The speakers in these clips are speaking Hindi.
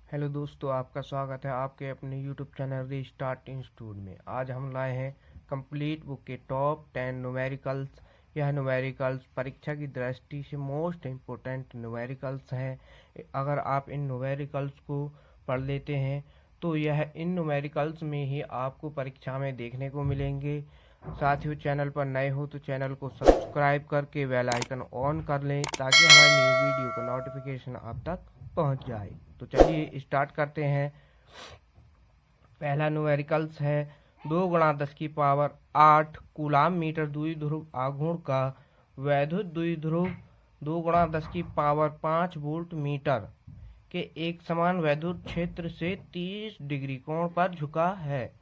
हेलो दोस्तों, आपका स्वागत है आपके अपने यूट्यूब चैनल रीस्टार्ट इंस्टीट्यूट में। आज हम लाए हैं कंप्लीट बुक के टॉप 10 न्यूमेरिकल्स। यह न्यूमेरिकल्स परीक्षा की दृष्टि से मोस्ट इम्पोर्टेंट न्यूमेरिकल्स हैं। अगर आप इन न्यूमेरिकल्स को पढ़ लेते हैं तो यह इन न्यूमेरिकल्स में ही आपको परीक्षा में देखने को मिलेंगे। साथ ही चैनल पर नए हो तो चैनल को सब्सक्राइब करके बेल आइकन ऑन कर लें ताकि हमारी न्यू वीडियो का नोटिफिकेशन आप तक पहुंच जाए। तो चलिए स्टार्ट करते हैं। पहला न्यूमेरिकल्स है 2 × 10⁻8 कूलाम मीटर द्विध्रुव आघूर्ण का वैद्युत द्विध्रुव 2 × 10⁵ वोल्ट मीटर के एक समान वैद्युत क्षेत्र से 30 डिग्री कोण पर झुका है।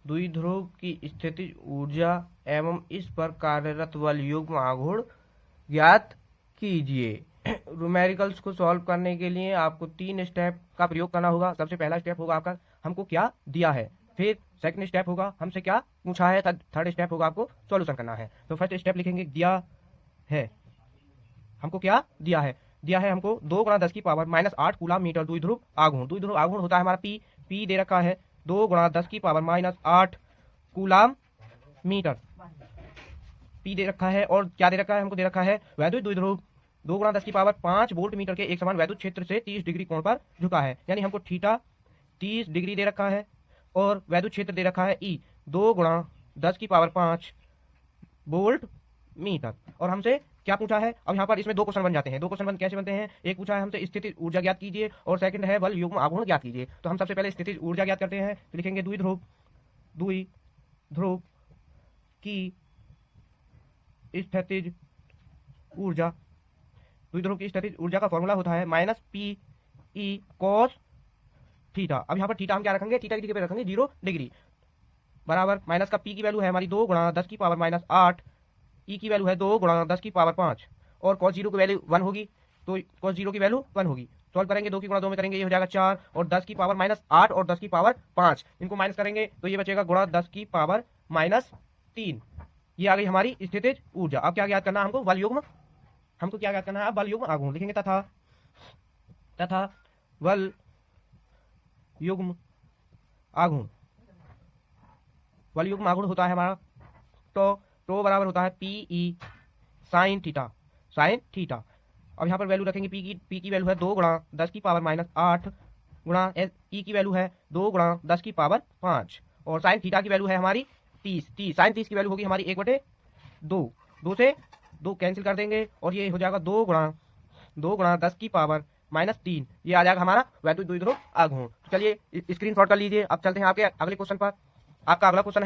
द्विध्रुव की स्थितिज ऊर्जा एवं इस पर कार्यरत बल युग्म आघूर्ण ज्ञात कीजिए। न्यूमेरिकल्स को सॉल्व करने के लिए आपको 3 स्टेप का प्रयोग करना होगा। सबसे पहला स्टेप होगा आपका हमको क्या दिया है, फिर सेकंड स्टेप होगा हमसे क्या पूछा है, थर्ड स्टेप होगा आपको सॉल्यूशन करना है। तो फर्स्ट स्टेप लिखेंगे दिया है, हमको क्या दिया है हमको 2 × 10⁻⁻8 कूलाम मीटर द्विध्रुव आघूर्ण होता है हमारा पी दे रखा है 2 × 10⁻⁸ कूलाम मीटर पी दे रखा है। और क्या दे रखा है, हमको दे रखा है वैद्युत द्विध्रुव 2 × 10⁵ वोल्ट मीटर के एक समान वैद्युत क्षेत्र से 30 डिग्री कोण पर झुका है। यानी हमको थीटा 30 डिग्री दे रखा है और वैद्युत क्षेत्र दे रखा है ई 2 × 10⁵ वोल्ट मीटर। और हमसे क्या पूछा है, अब यहाँ पर इसमें 2 क्वेश्चन बन जाते हैं। 2 क्वेश्चन कैसे बनते हैं, एक पूछा है हमसे स्थितिज ऊर्जा ज्ञात कीजिए और सेकंड है बल युग्म आघूर्ण ज्ञात कीजिए। तो हम सबसे पहले स्थितिज ऊर्जा ज्ञात करते हैं। तो लिखेंगे द्विध्रुव की स्थितिज ऊर्जा, द्विध्रुव की स्थितिज ऊर्जा का फॉर्मूला होता है -P cos थीटा। अब यहाँ पर थीटा हम क्या रखेंगे, थीटा की जगह पे रखेंगे 0 डिग्री बराबर माइनस का पी की वैल्यू है हमारी 2 × 10⁻⁸, ई की वैल्यू है 2 × 10⁵ और cos 0 की वैल्यू 1 होगी। तो cos 0 की वैल्यू 1 होगी। सॉल्व करेंगे 2 की गुणा 2 में करेंगे, ये हो जाएगा 4 और 10⁻⁻8 और 10⁻5 इनको माइनस करेंगे तो ये बचेगा गुणा 10⁻3। ये आ गई हमारी स्थितिज ऊर्जा। अब क्या ज्ञात करना है हमको, बल युग्म, हमको क्या ज्ञात करना है, बल युग्म आघूर्ण लिखेंगे तथा बल युग्म आघूर्ण, बल युग्म आघूर्ण होता है हमारा तो बराबर होता है पी साइन थीटा। अब यहाँ पर वैल्यू रखेंगे पी की वैल्यू है 2 × 10⁻⁸ गुणा ई की वैल्यू है 2 × 10⁵ और साइन थीटा की वैल्यू है हमारी 30। साइन 30 की वैल्यू होगी हमारी 1/2। 2 से 2 कैंसिल कर देंगे और ये हो जाएगा 2 × 10⁻³ ये आ जाएगा हमारा वैद्युत द्विध्रुव आघूर्ण। चलिए स्क्रीनशॉट कर लीजिए। अब चलते हैं आपके अगले क्वेश्चन पर। आपका अगला क्वेश्चन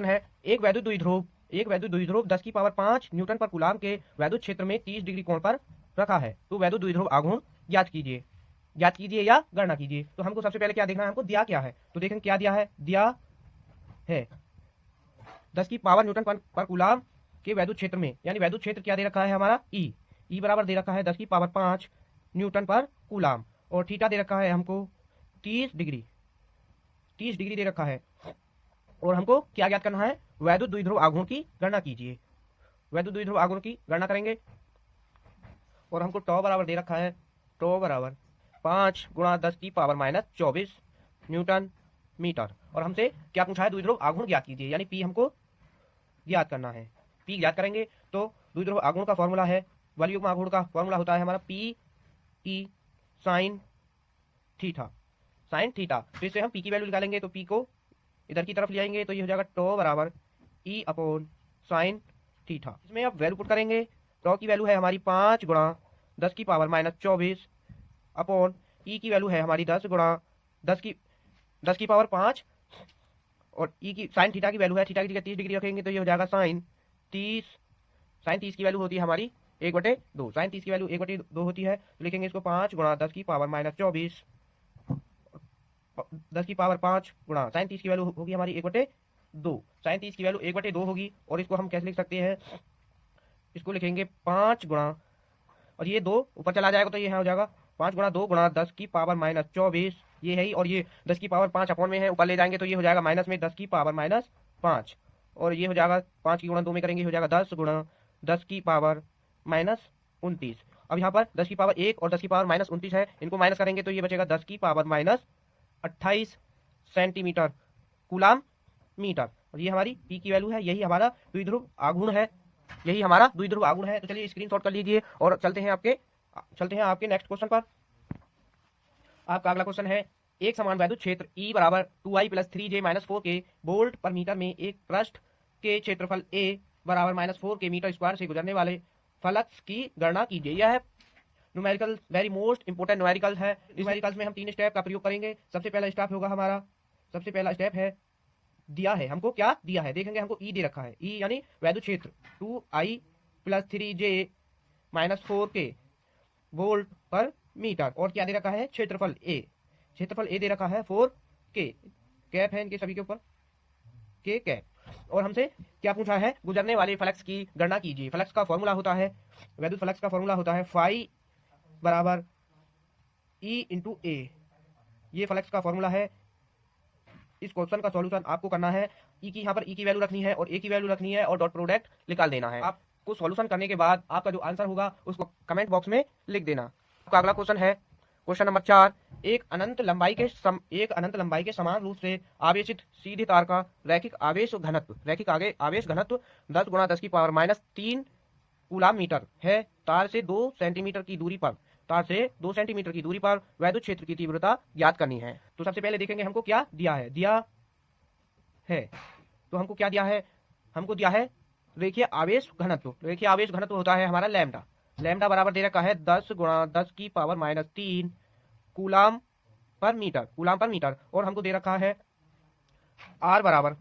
है एक वैद्युत द्विध्रुव 10⁵ न्यूटन पर कूलाम के वैद्युत क्षेत्र में 30 डिग्री कोण पर रखा है। तो वैद्युत द्विध्रुव आघूर्ण ज्ञात कीजिए या गणना कीजिए। तो हमको सबसे पहले क्या देखना है, हमको दिया क्या है। तो देखें क्या दिया है 10⁻ न्यूटन पर कूलाम के वैद्युत क्षेत्र में, यानी वैद्युत क्षेत्र क्या दे रखा है हमारा ई बराबर दे रखा है 10⁻5 न्यूटन पर कूलाम और थीटा दे रखा है हमको 30 डिग्री दे रखा है। और हमको क्या ज्ञात करना है, वैद्युत द्विध्रुव आघूर्ण की गणना कीजिए। वैद्युत द्विध्रुव आघूर्ण की गणना करेंगे और हमको टॉ बराबर दे रखा है 5 × 10⁻24 न्यूटन मीटर। और हमसे क्या पूछा है, द्विध्रुव आघूर्ण ज्ञात कीजिए, यानी पी हमको ज्ञात करना है। पी ज्ञात करेंगे तो द्विध्रुव आघूर्ण का फॉर्मूला है, बल युग्म आघूर्ण का फॉर्मूला होता है हमारा पी साइन थीटा। तो इससे हम पी की वैल्यू निकालेंगे तो पी को इधर की तरफ ले आएंगे तो ये हो जाएगा टॉ बराबर E/sin थीटा। इसमें अब वैल्यू पुट करेंगे। टॉ की वैल्यू है हमारी 5 × 10⁻24 अपॉन ई की वैल्यू है हमारी 10 × 10⁵ और ई की साइन थीटा की वैल्यू है, थीटा की जगह 30 डिग्री रखेंगे तो ये हो जाएगा साइन 30 की वैल्यू होती है हमारी 1/2। साइन 30 की वैल्यू 1/2 होती है तो लिखेंगे इसको 5 × 10⁻24 10⁵ गुणा साइन 30 की वैल्यू होगी हमारी 1/2। साइन 30 की वैल्यू 1/2 होगी और इसको हम कैसे लिख सकते हैं, इसको लिखेंगे 5 गुणा और ये 2 ऊपर चला जाएगा तो ये हो जाएगा 5 × 2 × 10⁻24 ये है और ये 10⁵ अपॉन में है, ऊपर ले जाएंगे तो ये हो जाएगा माइनस में 10⁻5 और ये हो जाएगा 5 की गुणा 2 में करेंगे हो जाएगा 10 × 10⁻29 अब यहाँ पर 10 की पावर 1 और 10 की पावर माइनस 29 है, इनको माइनस करेंगे तो ये बचेगा 10 की power minus 28 centimetre coulomb metre. और ये हमारी पी की वैल्यू है, यही हमारा द्विध्रुव आघूर्ण है, यही हमारा द्विध्रुव आघूर्ण है। तो चलिए स्क्रीनशॉट कर लीजिए और चलते हैं आपके नेक्स्ट क्वेश्चन पर। आपका अगला क्वेश्चन है, एक समान वैद्युत क्षेत्र E बराबर 2i + 3j - 4 के वोल्ट पर मीटर में एक पृष्ठ के क्षेत्रफल A बराबर -4 के मीटर स्क्वायर से गुजरने वाले फ्लक्स की गणना कीजिए। यह है numerical, very most important numerical है। न्यूमेरिकल्स में हम 3 स्टेप का प्रयोग करेंगे। सबसे पहला स्टेप होगा हमारा, सबसे पहला स्टेप है, दिया है हमको, क्या दिया है देखेंगे, हमको E दे रखा है, E यानी वैद्युत क्षेत्र 2i + 3j - 4 के वोल्ट पर मीटर, और क्या दे रखा है, क्षेत्रफल A, क्षेत्रफल A दे रखा है 4 के, कैप है इनके सभी के ऊपर, के कैप। और हमसे क्या पूछा है, गुजरने वाले फ्लक्स की गणना कीजिए। फ्लक्स का फॉर्मूला होता है, वैद्युत फ्लक्स का फॉर्मूला होता है फाई बराबर E × A, ये फ्लक्स का फॉर्मूला है। इस क्वेश्चन का सॉल्यूशन आपको करना है, ई की यहाँ पर ई की वैल्यू रखनी है और ए की वैल्यू रखनी है और डॉट प्रोडक्ट निकाल देना है। आपको सॉल्यूशन करने के बाद आपका जो आंसर होगा उसको कमेंट बॉक्स में लिख देना। आपका अगला क्वेश्चन है, क्वेश्चन नंबर 4, एक अनंत लंबाई के समान रूप से आवेशित सीधे तार का रैखिक आवेश घनत्व 10 × 10 की पावर -3 कूलाम मीटर है। तार से 2 सेंटीमीटर की दूरी पर वैद्युत क्षेत्र की तीव्रता ज्ञात करनी है। तो सबसे पहले देखेंगे हमको क्या दिया है, तो हमको क्या दिया है, हमको दिया है रेखीय आवेश घनत्व। रेखीय आवेश घनत्व होता है हमारा लैम्डा बराबर दे रखा है 10 × 10 की पावर -3 कूलाम पर मीटर, और हमको दे रखा है R बराबर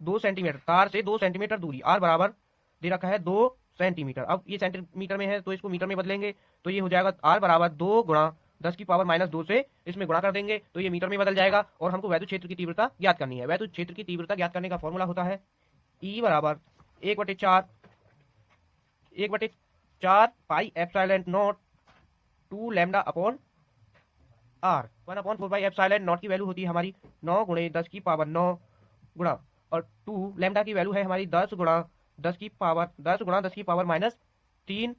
2 सेंटीमीटर, तार से 2 सेंटीमीटर दूरी, R बराबर दे रखा है 2 सेंटीमीटर। अब ये सेंटीमीटर में है तो इसको मीटर में बदलेंगे तो ये हो जाएगा R बराबर 2 × 10 की पावर -2 से इसमें गुणा कर देंगे तो ये मीटर में बदल जाएगा। और हमको वैद्युत क्षेत्र की तीव्रता ज्ञात करनी है। वैद्युत क्षेत्र की तीव्रता ज्ञात करने का फॉर्मूला होता है E बराबर 1/4 pi epsilon not 2 lambda upon R, 1/4 pi epsilon not की वैल्यू होती है हमारी 9 × 10 की पावर 9 गुणा, और 2 लैम्डा की वैल्यू है हमारी 10 × 10 की पावर -3,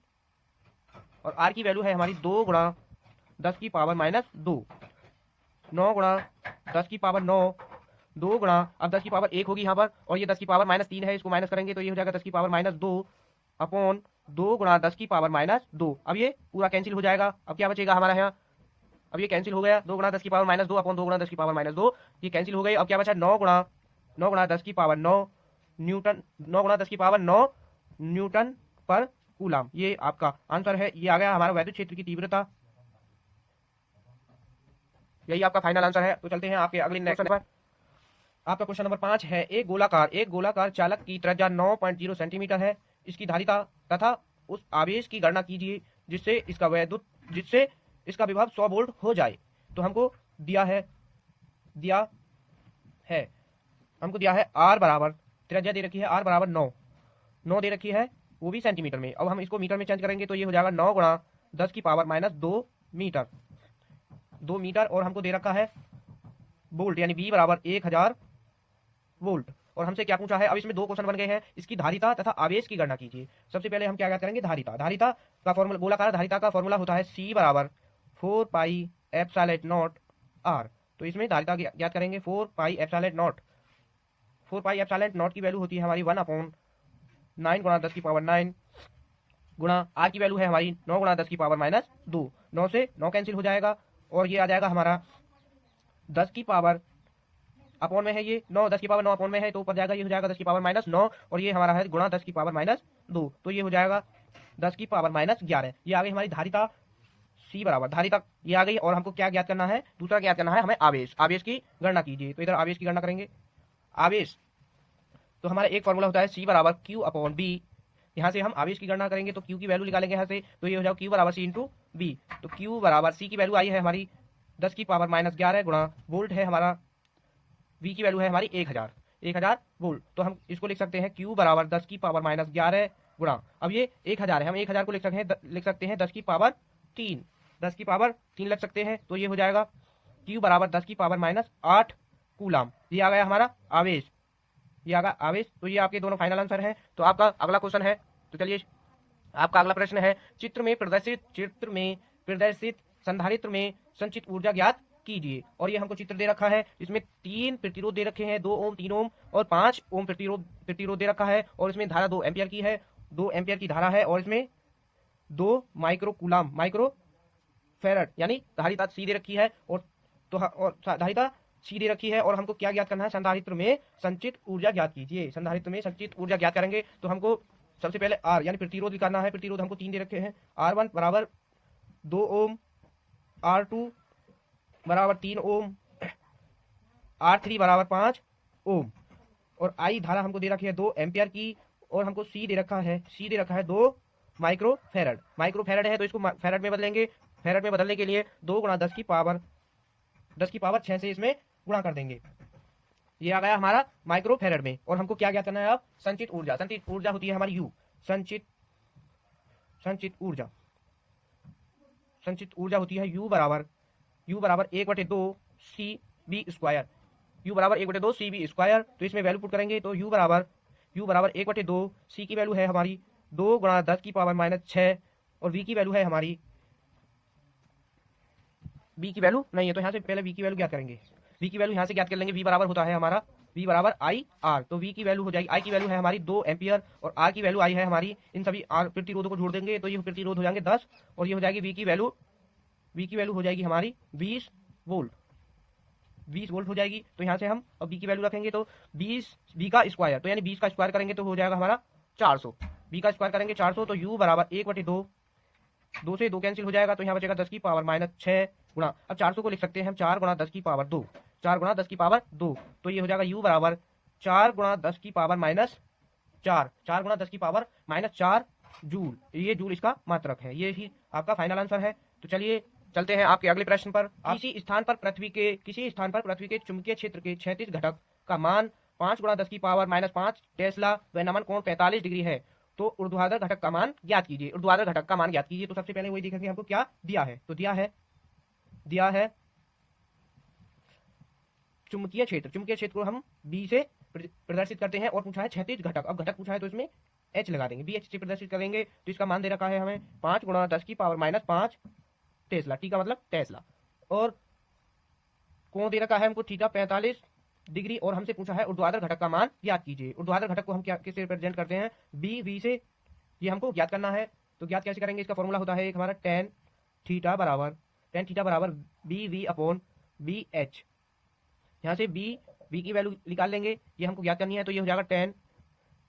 और R की वैल्यू है हमारी 2 × 10 की पावर -2, 9 × 10 की पावर 9, 2 गुणा, अब 10 की पावर 1 होगी यहाँ पर, और ये 10 की पावर -3 है, इसको माइनस करेंगे तो ये हो जाएगा 10 की पावर -2 अपॉन 2 × 10 की पावर -2। अब ये पूरा कैंसिल हो जाएगा। अब क्या बचेगा हमारा यहाँ, अब ये कैंसिल हो गया, 2 × 10 की पावर -2 अपॉन 2 × 10 की पावर -2, ये कैंसिल हो गई। अब क्या बचा, 9 × 10 की पावर 9 न्यूटन, 9 × 10 की पावर 9 न्यूटन पर कूलाम। ये आपका आंसर है, ये आ गया हमारा वैद्युत क्षेत्र की तीव्रता, यही आपका फाइनल आंसर है। तो चलते हैं आपके अगले नेक्स्ट पर। आपका क्वेश्चन नंबर 5 है, एक गोलाकार चालक की त्रिज्या 9.0 सेंटीमीटर है, इसकी धारिता तथा उस आवेश की गणना कीजिए जिससे इसका विभव 100 वोल्ट हो जाए। तो हमको दिया है R बराबर, त्रिज्या दे रखी है R बराबर 9 दे रखी है, वो भी सेंटीमीटर में। अब हम इसको मीटर में चेंज करेंगे तो ये हो जाएगा 9 × 10 की पावर -2 मीटर, 2 मीटर, और हमको दे रखा है वोल्ट यानी V बराबर 1000 वोल्ट। और हमसे क्या पूछा है, अब इसमें 2 क्वेश्चन बन गए हैं, इसकी धारिता तथा आवेश की गणना कीजिए। सबसे पहले हम क्या ज्ञात करेंगे, धारिता का फॉर्मूला, गोलाकार धारिता का फॉर्मूला होता है C बराबर 4 पाई एप्सिलॉन नॉट R। तो इसमें धारिता ज्ञात करेंगे 4 पाई एप्सिलॉन नॉट की वैल्यू होती है हमारी 1/9 × 10 की पावर 9 गुणा, R की वैल्यू है हमारी 9 × 10 की पावर -2, 9 से 9 कैंसिल हो जाएगा, और ये आ जाएगा हमारा 10 की पावर अपॉन में है, ये 9 10 की पावर 9 अपॉन में है तो ऊपर जाएगा, ये हो जाएगा 10 की पावर -9, और ये हमारा है गुणा 10 की पावर -2, तो ये हो जाएगा 10 की पावर -11। ये आ गई हमारी धारिता C बराबर, धारिता ये आ गई। और हमको क्या ज्ञात करना है, दूसरा ज्ञात करना है हमें आवेश की गणना कीजिए। तो इधर आवेश की गणना करेंगे, आवेश तो हमारा एक फॉर्मूला होता है C बराबर Q/B। यहाँ से हम आवेश की गणना करेंगे तो Q की वैल्यू निकालेंगे यहाँ से, तो ये हो जाएगा Q बराबर C × B। तो Q बराबर C की वैल्यू आई है हमारी 10 की पावर -11 गुणा, वोल्ट है हमारा, V की वैल्यू है हमारी 1000 वोल्ट। तो हम इसको लिख सकते हैं Q बराबर 10 की पावर -11 गुणा, अब ये 1000 है, हम 1000 को लिख सकते हैं 10 की पावर 3 लिख सकते हैं। तो ये हो जाएगा Q बराबर 10 की पावर -8 कूलाम। ये आ गया हमारा आवेश, तो ये आपके दोनों फाइनल आंसर हैं। तो आपका अगला क्वेश्चन है, तो चलिए आपका अगला प्रश्न है, चित्र में प्रदर्शित संधारित्र में संचित ऊर्जा ज्ञात कीजिए। और ये हमको चित्र दे रखा है, इसमें 3 प्रतिरोध दे रखे हैं, 2 ओम, 3 ओम और 5 ओम प्रतिरोध दे रखा है। और इसमें धारा 2 एम्पियर की है, 2 एम्पियर की धारा है। और इसमें 2 माइक्रो फेरड यानी धारिता सी दे रखी है, और धारिता सी दे रखी है। और हमको क्या ज्ञात करना है, संधारित्र में संचित ऊर्जा ज्ञात कीजिए। संधारित्र में संचित ऊर्जा ज्ञात करेंगे तो हमको सबसे पहले आर यानी प्रतिरोध निकालना है। प्रतिरोध हमको 3 दे रखे हैं, R1 बराबर 2 ओम, R2 बराबर 3 ओम, R3 बराबर 5 ओम। और आई धारा हमको दे रखी है 2 एम्पियर की। और हमको सी दे रखा है 2 माइक्रो फेरड है, तो इसको फेरड में बदलेंगे। फेरड में बदलने के लिए 2 गुणा 10 की पावर 6 से इसमें गुणा कर देंगे। ये आ गया हमारा माइक्रो फेरड में। और हमको क्या करना है अब, संचित ऊर्जा होती है हमारी यू। संचित ऊर्जा होती है यू बराबर 1/2 CB स्क्वायर। यू बराबर 1/2 CB स्क्वायर। तो इसमें वैल्यू पुट करेंगे तो यू बराबर 1/2, सी की वैल्यू है हमारी 2 गुणा 10 की पावर -6 और वी की वैल्यू है हमारी, बी की वैल्यू नहीं है तो यहाँ से पहले वी की वैल्यू ज्ञात करेंगे। वी की वैल्यू यहाँ से ज्ञात कर लेंगे। वी बराबर होता है हमारा V बराबर आई आर। तो V की वैल्यू हो जाएगी, I की वैल्यू है हमारी 2 एम्पियर और R की वैल्यू आई है हमारी। इन सभी R प्रतिरोधों को जोड़ देंगे तो ये प्रतिरोध हो जाएंगे 10 और ये हो जाएगी V की वैल्यू हो जाएगी हमारी 20 वोल्ट हो जाएगी। तो यहाँ से हम अब V की वैल्यू रखेंगे तो 20 V का स्क्वायर, तो यानी 20 का स्क्वायर करेंगे तो हो जाएगा हमारा 400। V का स्क्वायर करेंगे 400 तो U बराबर 1/2, 2 से 2 कैंसिल हो जाएगा तो यहाँ बचेगा 10 की पावर -6 गुणा, अब 400 को लिख सकते हैं हम 4 गुणा 10 की पावर 2, 4 गुणा 10 की पावर 2। तो ये हो जाएगा U बराबर 4 गुणा 10 की पावर -4, 4 गुणा 10 की पावर -4 जूल। ये जूल इसका मात्रक है। ये ही आपका फाइनल आंसर है। तो चलिए चलते हैं आपके अगले प्रश्न पर। किसी स्थान पर पृथ्वी के चुंबकीय क्षेत्र के क्षैतिज घटक का मान 5 गुणा 10 की पावर -5 टेस्ला व नमन कोण 45 डिग्री है, तो ऊर्ध्वाधर घटक का मान ज्ञात कीजिए। तो सबसे पहले वही देखेंगे हमको क्या दिया है। तो दिया है चुंबकीय क्षेत्र को हम बी से प्रदर्शित करते हैं और पूछा है क्षैतिज घटक। अब घटक पूछा है तो इसमें एच लगा देंगे, बी एच से प्रदर्शित करेंगे। तो इसका मान दे रखा है हमें 5 गुणा 10 की पावर -5 टेस्ला, टी का मतलब टेस्ला। और कोण दे रखा है हमको थीटा 45 डिग्री और हमसे पूछा है ऊर्ध्वाधर घटक का मान ज्ञात कीजिए। ऊर्ध्वाधर घटक को हम क्या किससे रिप्रेजेंट करते हैं, बी वी से। ये हमको ज्ञात करना है। तो ज्ञात कैसे करेंगे, इसका फॉर्मूला होता है एक हमारा tan थीटा बराबर B V upon B H. यहाँ से बी की वैल्यू निकाल लेंगे, ये हमको ज्ञात करनी है। तो ये हो जाएगा tan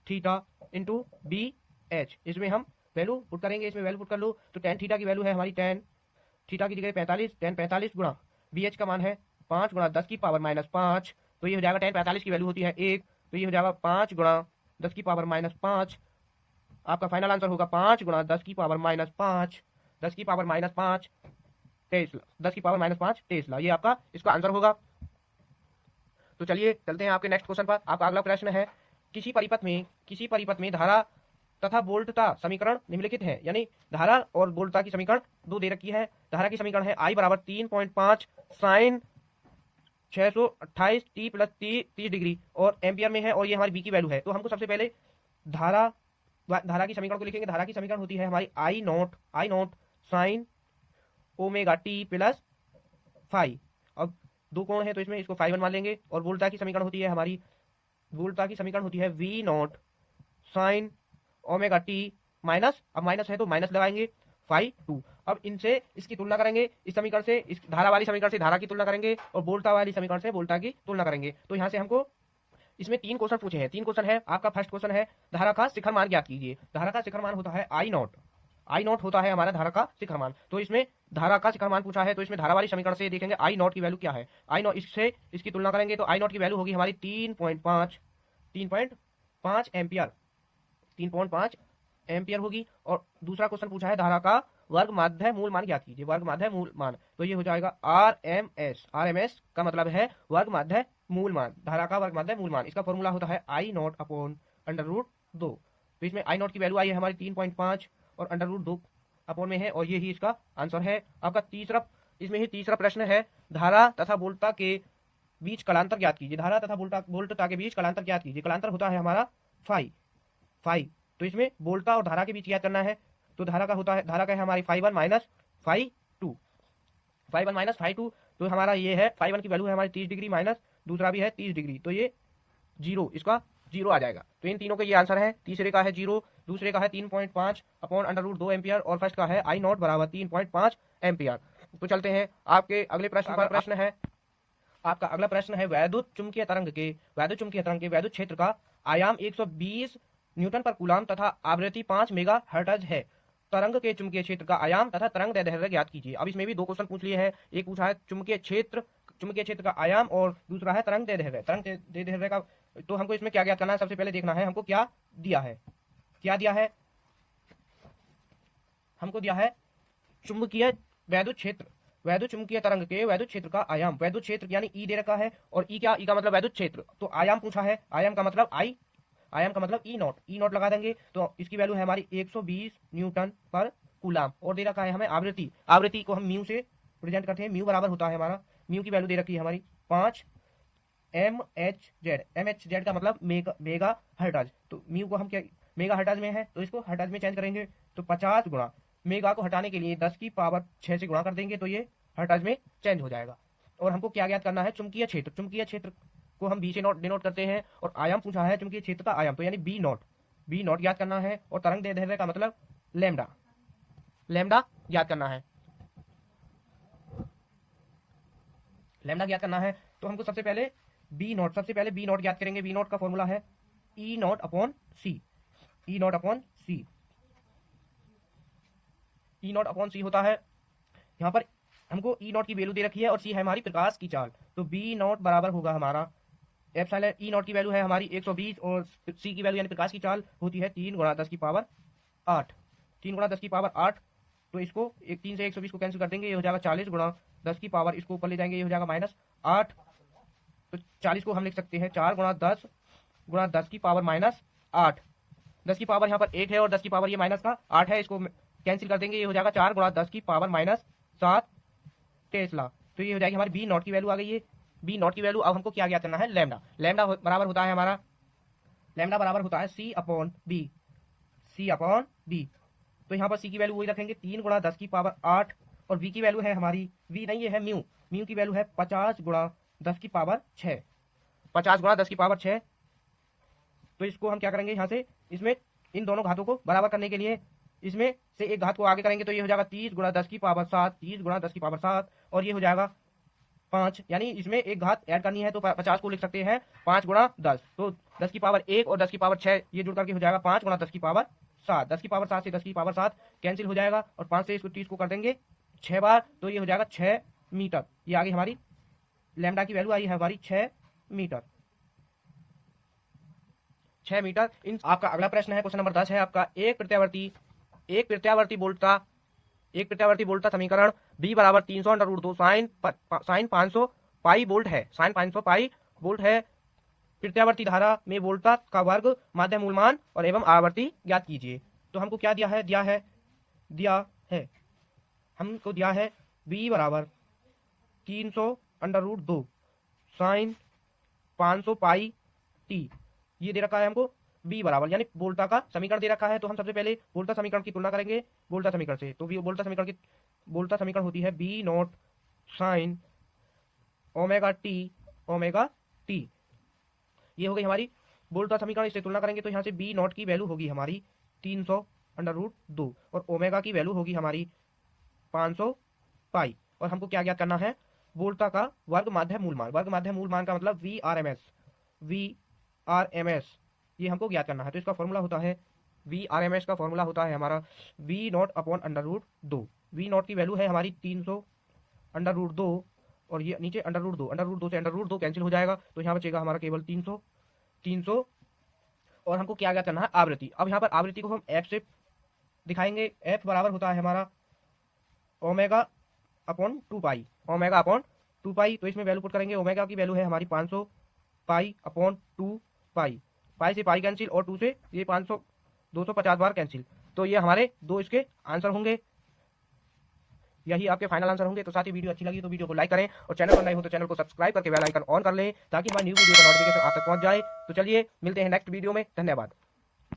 theta into B H. इसमें हम वैल्यू पुट करेंगे, इसमें वैल्यू पुट कर लो तो tan थीटा की वैल्यू है हमारी tan थीटा की जगह 45, tan 45 गुणा बी एच का मान है 5 गुणा 10 की पावर -5। तो ये हो जाएगा tan 45 की वैल्यू होती है 1, तो ये हो जाएगा 5 गुणा 10 की पावर -5। आपका फाइनल आंसर होगा 5 गुणा 10 की पावर -5, 10 की पावर -5 टेस्ला, 10 की पावर -5 टेस्ला। ये आपका इसका आंसर होगा। तो चलिए चलते हैं आपके नेक्स्ट क्वेश्चन पर। आपका अगला प्रश्न है, किसी परिपथ में धारा तथा वोल्टता समीकरण निम्नलिखित है। यानी धारा और वोल्टता की समीकरण दो दे रखी है। धारा की समीकरण है I बराबर 3.5 साइन 628 t प्लस 30 डिग्री और एम्पियर में है और ये हमारी बी की वैल्यू है। तो हमको सबसे पहले धारा की समीकरण को लिखेंगे। धारा की समीकरण होती है हमारी I naught sine omega T plus phi. अब दो कोण है तो इसमें इसको फाई मान लेंगे। और वोल्टता की समीकरण होती है हमारी, V naught sine omega T minus, अब माइनस है तो माइनस लगाएंगे 5/2। अब इनसे इसकी तुलना करेंगे, इस समीकरण से, इस धारा वाली समीकरण से धारा की तुलना करेंगे और वोल्टा वाली समीकरण से वोल्टा की तुलना करेंगे। तो यहाँ से हमको इसमें 3 क्वेश्चन पूछे हैं। 3 क्वेश्चन है। आपका फर्स्ट क्वेश्चन है, धारा का शिखर मान ज्ञात कीजिए। धारा का शिखर मान होता है I नॉट होता है हमारा धारा का शिखर मान। तो इसमें धारा का शिखर मान पूछा है तो इसमें धारा वाली समीकरण से देखेंगे I नॉट की वैल्यू क्या है। I नॉट इससे इसकी तुलना करेंगे तो I नॉट की वैल्यू होगी हमारी 3.5 एम्पियर, 3.5 एम्पियर होगी। और दूसरा क्वेश्चन पूछा है, धारा का वर्ग माध्य मूल मान ज्ञात कीजिए। वर्ग माध्य मूल मान, तो ये हो जाएगा RMS का मतलब है वर्ग माध्य मूल मान। धारा का वर्ग माध्य मूल मान, इसका फॉर्मूला होता है I नॉट अपॉन √2। तो इसमें I नॉट की वैल्यू आई है हमारी 3.5 और √2 अपॉन में है और ये ही इसका आंसर है। आपका तीसरा प्रश्न है, धारा तथा वोल्टता के बीच कलांतर ज्ञात कीजिए। धारा तथा वोल्टता के बीच कलांतर ज्ञात कीजिए। कलांतर होता है हमारा फाई। तो इसमें वोल्टा और धारा के बीच ज्ञात करना है। तो धारा का है हमारी φ1 माइनस φ2, φ1 माइनस φ2। तो हमारा ये है φ1 की वैल्यू है हमारी 30 डिग्री माइनस दूसरा भी है 30 डिग्री, तो ये 0, इसका 0 आ जाएगा। तो इन तीनों का ये आंसर है। तीसरे का है 0, दूसरे का है 3.5 अपॉन √2 एम्पियर और फर्स्ट का है I0 बराबर 3.5 एम्पियर। तो चलते हैं आपके अगले प्रश्न पर। आपका अगला प्रश्न है वैद्युत चुंबकीय तरंग के वैद्युत क्षेत्र का आयाम 120 न्यूटन पर कूलाम तथा आवृत्ति 5 मेगा हर्ट्ज है। तरंग के चुंबकीय क्षेत्र का आयाम तथा तरंग दैर्ध्य ज्ञात कीजिए। अब इसमें भी दो क्वेश्चन पूछ लिए हैं, एक पूछा है चुंबकीय क्षेत्र का आयाम और दूसरा है तरंग दैर्ध्य का। तो हमको इसमें क्या ज्ञात करना है, सबसे पहले देखना है हमको क्या दिया है। हमको दिया है चुंबकीय वैद्युत चुंबकीय तरंग के वैद्युत क्षेत्र का आयाम, वैद्युत क्षेत्र यानी ई दे रखा है, और ई का मतलब वैद्युत क्षेत्र, तो आयाम पूछा है, आयाम का मतलब ई नॉट लगा देंगे। तो इसकी वैल्यू है हमारी 120 न्यूटन पर कूलाम, और दे रखा है हमें आवृत्ति को हम म्यू से प्रेजेंट करते हैं। म्यू बराबर होता है हमारा, म्यू की वैल्यू दे रखी है हमारी 5 MHz का मतलब मेगा हर्ट्ज। तो म्यू को हम क्या मेगा हर्ट्ज में है तो इसको हर्ट्ज में चेंज करेंगे, तो 50 गुणा मेगा को हटाने के लिए 10 की पावर 6 से गुणा कर देंगे, तो ये हर्ट्ज में चेंज हो जाएगा। और हमको क्या ज्ञात करना है, चुंबकीय क्षेत्र को हम बी से डिनोट करते हैं, और आयाम पूछा है चुंबकीय क्षेत्र का आयाम, तो यानी बी नॉट ज्ञात करना है, और तरंग दैर्ध्य का मतलब लैम्डा ज्ञात करना है। तो हमको सबसे पहले बी नॉट ज्ञात करेंगे। बी नॉट का फॉर्मूला है ई नॉट अपॉन सी होता है। यहाँ पर हमको ई नॉट की वैल्यू दे रखी है और सी है हमारी प्रकाश की चाल, तो बी नॉट बराबर होगा हमारा एप्सिलॉन। ई नॉट की वैल्यू है हमारी 120 और सी की वैल्यू यानी प्रकाश की चाल होती है 3 × 10 की पावर 8। तो इसको 3 से 120 को कैंसिल कर देंगे, ये हो जाएगा 40 × 10 की पावर, इसको ऊपर ले जाएंगे, ये हो जाएगा -8। तो 40 को हम लिख सकते हैं 4 × 10 की पावर -8। 10 की पावर यहाँ पर 1 है और 10 की पावर ये माइनस का 8 है, इसको कैंसिल कर देंगे, ये हो जाएगा 4 × 10 की पावर -7 टेस्ला। तो ये हो जाएगी हमारी बी नॉट की वैल्यू आ गई है। बी नॉट की वैल्यू अब हमको क्या ज्ञात करना है, लैम्डा बराबर होता है हमारा सी अपॉन बी। तो यहाँ पर सी की वैल्यू वही रखेंगे 3 × 10 की पावर 8, और बी की वैल्यू है हमारी म्यू की वैल्यू है 50 × 10 की पावर 6। तो इसको हम क्या करेंगे, यहाँ से इसमें इन दोनों घातों को बराबर करने के लिए इसमें से एक घात को आगे करेंगे, तो ये हो जाएगा 30 × 10 की पावर 7, और ये हो जाएगा 5, यानी इसमें एक घात ऐड करनी है, तो 50 को लिख सकते हैं 5 × 10। तो 10 की पावर 1 और 10 की पावर 6 ये जुड़ करके हो जाएगा 5 × 10 की पावर 7। 10 की पावर 7 से 10 की पावर 7 कैंसिल हो जाएगा, और 5 से इसको 30 को कर देंगे 6 बार, तो ये हो जाएगा 6 मीटर। ये आगे हमारी लैम्डा की वैल्यू आई है हमारी 6 मीटर। आपका अगला प्रश्न है, क्वेश्चन नंबर 10 है आपका, एक प्रत्यावर्ती बोल्टता समीकरण B बराबर 300 √2 साइन 500 पाई वोल्ट है। प्रत्यावर्ती धारा में वोल्टता का वर्ग, माध्य मूलमान और एवं आवर्ती ज्ञात कीजिए। तो हमको क्या दिया है हमको दिया है B बराबर 300 √2 साइन 500 पाई t, ये दे रखा है हमको B बराबर, यानी वोल्टा का समीकरण दे रखा है। तो हम सबसे पहले वोल्टा समीकरण की तुलना करेंगे वोल्टा समीकरण से। तो वोल्टा समीकरण होती है B not sine omega T. ये हो गई हमारी वोल्टा समीकरण, इससे तुलना करेंगे तो यहाँ से B नॉट की वैल्यू होगी हमारी 300 √2 और ओमेगा की वैल्यू होगी हमारी 500 पाई। और हमको क्या ज्ञात करना है, वोल्टा का वर्ग माध्य मूलमान का मतलब VRMS, ये हमको ज्ञात करना है। तो इसका फॉर्मूला होता है VRMS का फॉर्मूला होता है हमारा V not upon √2। V not की वैल्यू है हमारी 300 √2, और ये नीचे √2 से √2 कैंसिल हो जाएगा, तो यहाँ बचेगा हमारा केवल 300। और हमको क्या ज्ञात करना है, आवृत्ति। अब यहाँ पर आवृत्ति को हम F से दिखाएंगे। F बराबर होता है हमारा ओमेगा अपॉन 2 पाई। तो इसमें वैल्यू पुट करेंगे, ओमेगा की वैल्यू है हमारी 500 पाई अपॉन 2 पाई से पाई कैंसिल, और 2 से ये 500 250 बार कैंसिल। तो ये हमारे दो इसके आंसर होंगे, यही आपके फाइनल आंसर होंगे। तो साथ ही वीडियो अच्छी लगी तो वीडियो को लाइक करें, और चैनल पर नए हो तो चैनल को सब्सक्राइब करके बेल आइकन ऑन कर लें, ताकि हमारी न्यू वीडियो का नोटिफिकेशन आप तक पहुंच जाए। तो चलिए मिलते हैं नेक्स्ट वीडियो में, धन्यवाद।